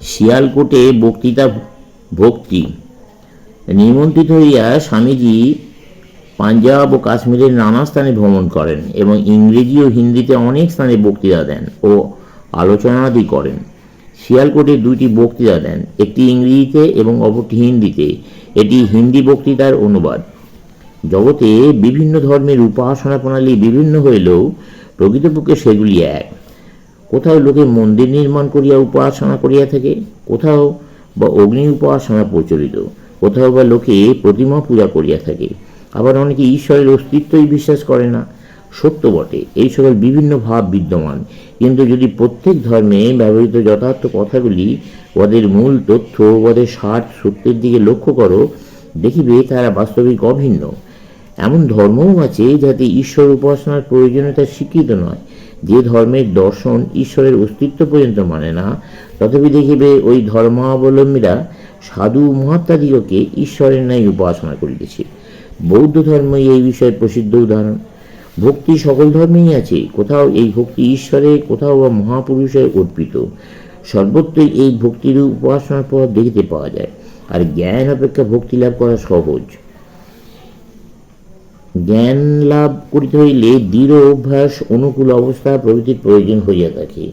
শিয়ালকোটে বক্তৃতা ভক্তি। নিমন্ত্রিত হইয়া স্বামীজি পাঞ্জাব ও কাশ্মীরের নানা স্থানে ভ্রমণ করেন এবং ইংরেজি ও হিন্দিতে অনেক স্থানে বক্তৃতা দেন ও আলোচনাদি করেন। শিয়ালকোটে দুইটি বক্তৃতা দেন, একটি ইংরেজিতে এবং অপরটি হিন্দিতে। এটি হিন্দি বক্তৃতার অনুবাদ। জগতে বিভিন্ন ধর্মের উপাসনা প্রণালী বিভিন্ন হইলেও প্রকৃতপক্ষে সেগুলি এক। কোথাও লোকে মন্দির নির্মাণ করিয়া উপাসনা করিয়া থাকে, কোথাও বা অগ্নি উপাসনা প্রচলিত, কোথাও বা লোকে প্রতিমা পূজা করিয়া থাকে, আবার অনেকে ঈশ্বরের অস্তিত্বই বিশ্বাস করে না। সত্য বটে, এই সকল বিভিন্ন ভাব বিদ্যমান, কিন্তু যদি প্রত্যেক ধর্মে ব্যবহৃত যথার্থ কথাগুলি ওদের মূল তথ্য ওদের ষাট সত্যের দিকে লক্ষ্য করো, দেখিবে তারা বাস্তবিক অভিন্ন। এমন ধর্মও আছে যাতে ঈশ্বর উপাসনার প্রয়োজনীয়তা স্বীকৃত নয়। যে ধর্মের দর্শন ঈশ্বরের অস্তিত্ব পর্যন্ত মানে না, তথাপি দেখিবে ওই ধর্মাবলম্বীরা সাধু মহাত্মাদিগকে ঈশ্বরের ন্যায় উপাসনা করিতেছে। বৌদ্ধ ধর্মই এই বিষয়ে প্রসিদ্ধ উদাহরণ। ভক্তি সকল ধর্মেই আছে, কোথাও এই ভক্তি ঈশ্বরে, কোথাও বা মহাপুরুষে অর্পিত। সর্বত্রই এই ভক্তির উপাসনার পর দেখিতে পাওয়া যায়। আর জ্ঞান অপেক্ষা ভক্তি লাভ করা সহজ। জ্ঞান লাভ করিতে হইলে দৃঢ় অভ্যাস, অনুকূল অবস্থা প্রভৃতির প্রয়োজন হইয়া থাকে।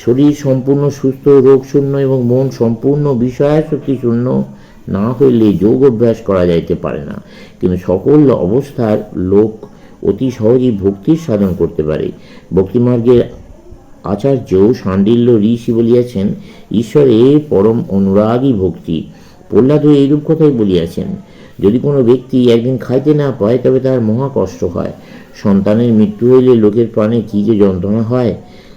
শরীর সম্পূর্ণ সুস্থ, রোগশূন্য এবং মন সম্পূর্ণ বিষয়াসক্তি শূন্য না হইলে যোগ অভ্যাস করা যাইতে পারে না। কিন্তু সকল অবস্থার লোক অতি সহজেই ভক্তির সাধন করতে পারে। ভক্তিমার্গের আচার্য শাণ্ডিল্য ঋষি বলিয়াছেন, ঈশ্বরে পরম অনুরাগী ভক্তি। প্রহ্লাদও এইরূপ কথাই বলিয়াছেন। যদি কোনো ব্যক্তি একদিন খাইতে না পায়, তবে তার মহা কষ্ট হয়। সন্তানের মৃত্যু হইলে লোকের প্রাণে কী যে যন্ত্রণা হয়।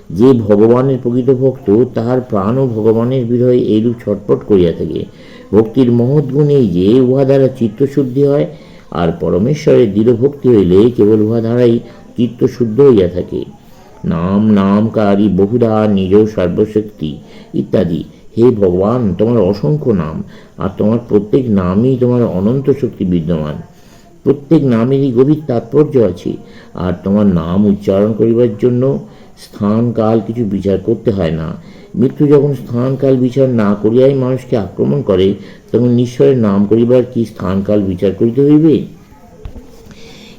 যে ভগবানের প্রকৃত ভক্ত, তাহার প্রাণও ভগবানের বিরহে এইরূপ ছটপট করিয়া থাকে। ভক্তির মহৎ গুণ এই যে উহা দ্বারা চিত্তশুদ্ধি হয়, আর পরমেশ্বরের দৃঢ় ভক্তি হইলে কেবল উহা দ্বারাই চিত্তশুদ্ধ হইয়া থাকে। নাম নামকারী বহুধা নিজ সর্বশক্তি ইত্যাদি। হে ভগবান, তোমার অসংখ্য নাম, আর তোমার প্রত্যেক নামই তোমার অনন্ত শক্তি বিদ্যমান। প্রত্যেক নামেরই গভীর তাৎপর্য আছে, আর তোমার নাম উচ্চারণ করিবার জন্য স্থান কাল কিছু বিচার করতে হয় না। মৃত্যু যখন স্থান কাল বিচার না করিয়াই মানুষকে আক্রমণ করে, তখন ঈশ্বরের নাম করিবার কি স্থান কাল বিচার করিতে হইবে?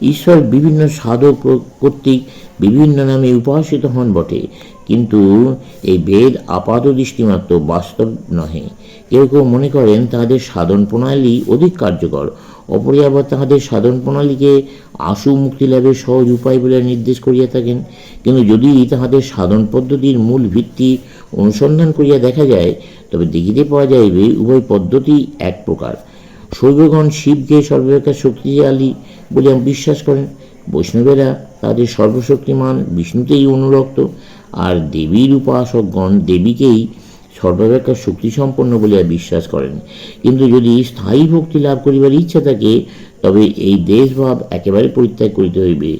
ঈশ্বর বিভিন্ন সাধক কর্তৃক বিভিন্ন নামে উপাসিত হন বটে, কিন্তু এই বেদ আপাত দৃষ্টিমাত্র, বাস্তব নহে। কেউ কেউ মনে করেন তাহাদের সাধন প্রণালী অধিক কার্যকর, অপরে আবার তাহাদের সাধন প্রণালীকে আশু মুক্তি লাভের সহজ উপায় বলে নির্দেশ করিয়া থাকেন। কিন্তু যদি তাহাদের সাধন পদ্ধতির মূল ভিত্তি অনুসন্ধান করিয়া দেখা যায়, তবে দেখিতে পাওয়া যাইবে উভয় পদ্ধতি এক প্রকার। শৈবগণ শিবকে সর্বাপেক্ষা শক্তিশালী বলে বিশ্বাস করেন, বৈষ্ণবেরা তাদের সর্বশক্তিমান বিষ্ণুতেই অনুরক্ত, আর দেবীর উপাসকগণ দেবীকেই সর্বাপেক্ষা শক্তিসম্পন্ন বলিয়া বিশ্বাস করেন। কিন্তু যদি স্থায়ী ভক্তি লাভ করিবার ইচ্ছা থাকে, তবে এই দেশভাব একেবারে পরিত্যাগ করিতে হইবে।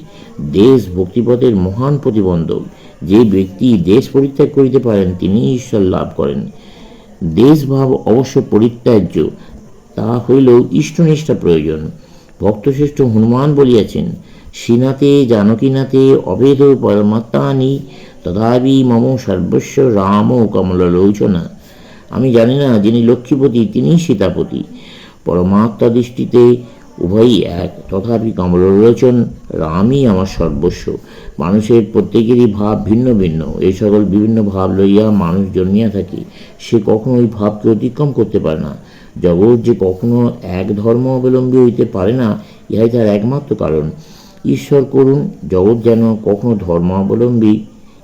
দেশ ভক্তিপথের মহান প্রতিবন্ধক। যে ব্যক্তি দেশ পরিত্যাগ করিতে পারেন, তিনি ঈশ্বর লাভ করেন। দেশভাব অবশ্য পরিত্যাজ্য, তা হইলেও ইষ্টনিষ্ঠা প্রয়োজন। ভক্তশ্রেষ্ঠ হনুমান বলিয়াছেন, শ্রীনাথে জানকীনাথে অভেদ পরমাত্মানি তথাপি মম সর্বস্ব রাম কমললোচনা। আমি জানি না যিনি লক্ষ্মীপতি তিনি সীতাপতি, পরমাত্মা দৃষ্টিতে উভয়ই এক, তথাপি কমললোচন রামই আমার সর্বস্ব। মানুষের প্রত্যেকেরই ভাব ভিন্ন ভিন্ন। এই সকল বিভিন্ন ভাব লইয়া মানুষ জন্মিয়া থাকে। সে কখনো ওই ভাবকে অতিক্রম করতে পারে না। জগৎ যে কখনো এক ধর্ম অবলম্বী হইতে পারে না, ইহাই তার একমাত্র কারণ। ঈশ্বর করুন জগৎ যেন কখনো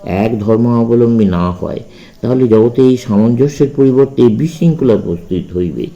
এক ধর্মাবলম্বী না হয়, তাহলে জগতে এই সামঞ্জস্যের পরিবর্তে বিশৃঙ্খলা উপস্থিত হইবে।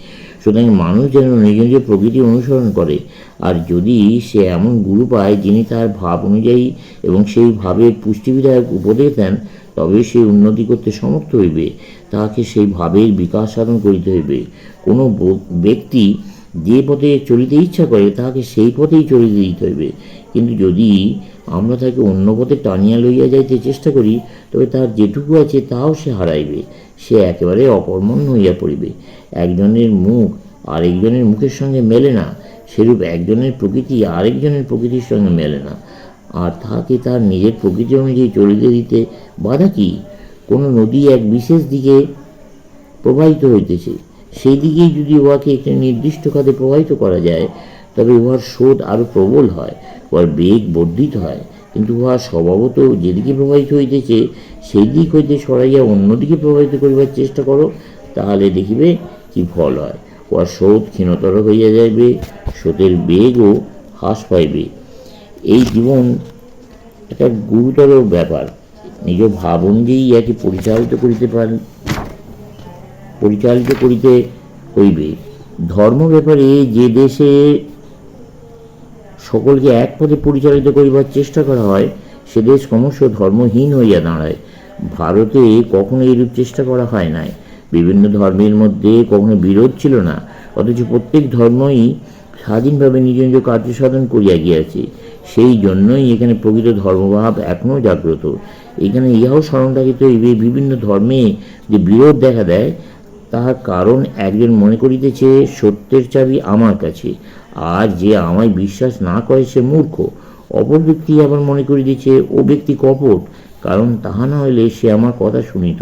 সুতরাং মানুষ যেন নিজ নিজ প্রকৃতি অনুসরণ করে, আর যদি সে এমন গুরু পায় যিনি তার ভাব অনুযায়ী এবং সেই ভাবের পুষ্টিবিধায়ক উপদেশ দেন, তবে সে উন্নতি করতে সমর্থ হইবে। তাহাকে সেই ভাবের বিকাশ সাধন করিতে হইবে। কোনো ব্যক্তি যে পথে চলিতে ইচ্ছা করে, তাহাকে সেই পথেই চলিতে দিতে হইবে। কিন্তু যদি আমরা তাকে অন্য পথে টানিয়া লইয়া যাইতে চেষ্টা করি, তবে তার যেটুকু আছে তাও সে হারাইবে। সে একেবারে অকর্মণ্য হইয়া পড়িবে। একজনের মুখ আরেকজনের মুখের সঙ্গে মেলে না, সেরূপ একজনের প্রকৃতি আরেকজনের প্রকৃতির সঙ্গে মেলে না। আর তাহাকে তার নিজের প্রকৃতি অনুযায়ী চলিতে দিতে বাধা কি? কোনো নদী এক বিশেষ দিকে প্রবাহিত হইতেছে, সেই দিকেই যদি উহাকে একটি নির্দিষ্ট খাতে প্রবাহিত করা যায়, তবে উহার স্রোত আরও প্রবল হয়, উহার বেগ বর্ধিত হয়। কিন্তু উহা স্বভাবত যেদিকে প্রবাহিত হইতেছে, সেই দিক হইতে সরাইয়া অন্যদিকে প্রবাহিত করিবার চেষ্টা করো, তাহলে দেখিবে কি ফল হয়। উহার স্রোত ক্ষীণতর হইয়া যাইবে, স্রোতের বেগও হ্রাস পাইবে। এই জীবন একটা গুরুতর ব্যাপার। নিজ ভাব অনুযায়ী ইয়াকে পরিচালিত করিতে হইবে। ধর্ম ব্যাপারে যে দেশে সকলকে এক পথে পরিচালিত করিবার চেষ্টা করা হয়, সে দেশ ক্রমশ ধর্মহীন হইয়া দাঁড়ায়। ভারতে কখনো এইরূপ চেষ্টা করা হয় নাই। বিভিন্ন ধর্মের মধ্যে কখনো বিরোধ ছিল না, অথচ প্রত্যেক ধর্মই স্বাধীনভাবে নিজ নিজ কার্য সাধন করিয়া গিয়াছে। সেই জন্যই এখানে প্রকৃত ধর্মভাব এখনও জাগ্রত। এখানে ইহাও স্মরণ রাখিতে হইবে, বিভিন্ন ধর্মে যে বিরোধ দেখা দেয়, তাহার কারণ একজন মনে করিতেছে সত্যের চাবি আমার কাছে, আর যে আমায় বিশ্বাস না করে সে মূর্খ। অপর ব্যক্তি আবার মনে করিতেছে ও ব্যক্তি কপট, কারণ তাহা না হইলে সে আমার কথা শুনিত।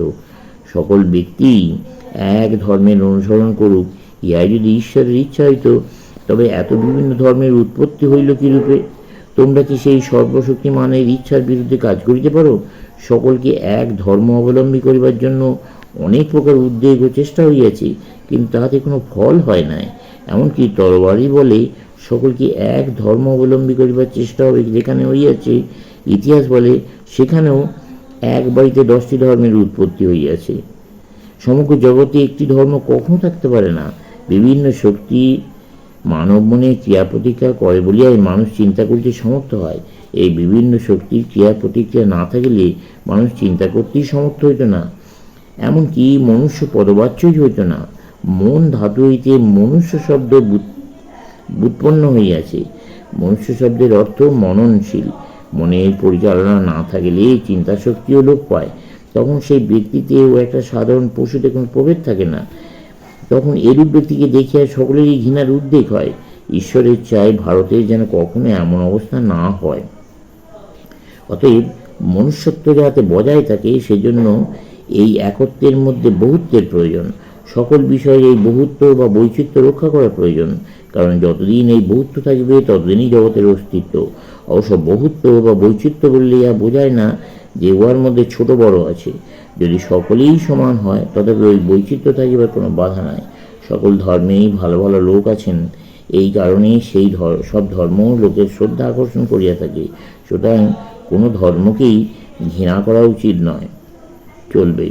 সকল ব্যক্তি এক ধর্মের অনুসরণ করুক, ইহাই যদি ঈশ্বরের ইচ্ছা হইত, তবে এত বিভিন্ন ধর্মের উৎপত্তি হইল কিরূপে? তোমরা কি সেই সর্বশক্তিমানের ইচ্ছার বিরুদ্ধে কাজ করিতে পারো? সকলকে এক ধর্ম অবলম্বী করিবার জন্য অনেক প্রকার উদ্যোগ ও চেষ্টা হইয়াছে, কিন্তু তাহাতে কোনো ফল হয় নাই। এমনকি তরবারি বলে সকলকে এক ধর্ম অবলম্বী করিবার চেষ্টা হবে যেখানে হইয়াছে, ইতিহাস বলে সেখানেও এক বাড়িতে 10টি ধর্মের উৎপত্তি হইয়াছে। সমগ্র জগতে একটি ধর্ম কখনো থাকতে পারে না। বিভিন্ন শক্তি মানব মনে ক্রিয়া প্রতিক্রিয়া করে বলিয়াই মানুষ চিন্তা করিতে সমর্থ হয়। এই বিভিন্ন শক্তির ক্রিয়া প্রতিক্রিয়া না থাকিলে মানুষ চিন্তা করতেই সমর্থ হইত না, এমনকি মনুষ্য পদবাচ্যই হইত না। মন ধাতু হইতে মনুষ্য শব্দ ব্যুৎপন্ন হইয়াছে। মনুষ্য শব্দের অর্থ মননশীল। মনের পরিচালনা না থাকিলে চিন্তা শক্তিও লোপ পায়। তখন সেই ব্যক্তিতেও একটা সাধারণ পশুতে কোনো প্রভেদ থাকে না। তখন এরূপ ব্যক্তিকে দেখিয়া সকলেরই ঘৃণার উদ্বেগ হয়। ঈশ্বরের চাই ভারতে যেন কখনো এমন অবস্থা না হয়। অতএব মনুষ্যত্ব যাতে বজায় থাকে, সেজন্য এই একত্বের মধ্যে বহুত্বের প্রয়োজন। সকল বিষয়ে এই বহুত্ব বা বৈচিত্র্য রক্ষা করা প্রয়োজন, কারণ যতদিন এই বহুত্ব থাকবে ততদিনই জগতের অস্তিত্ব। অবশ্য বহুত্ব বা বৈচিত্র্য বললে ইহা বোঝায় না যে উহার মধ্যে ছোট বড় আছে। যদি সকলেই সমান হয়, তথাপি ওই বৈচিত্র্য থাকিবার কোনো বাধা নাই। সকল ধর্মেই ভালো ভালো লোক আছেন, এই কারণেই সেই সব ধর্ম লোকের শ্রদ্ধা আকর্ষণ করিয়া থাকে। সুতরাং কোনো ধর্মকেই ঘৃণা করা উচিত নয়, চলবে।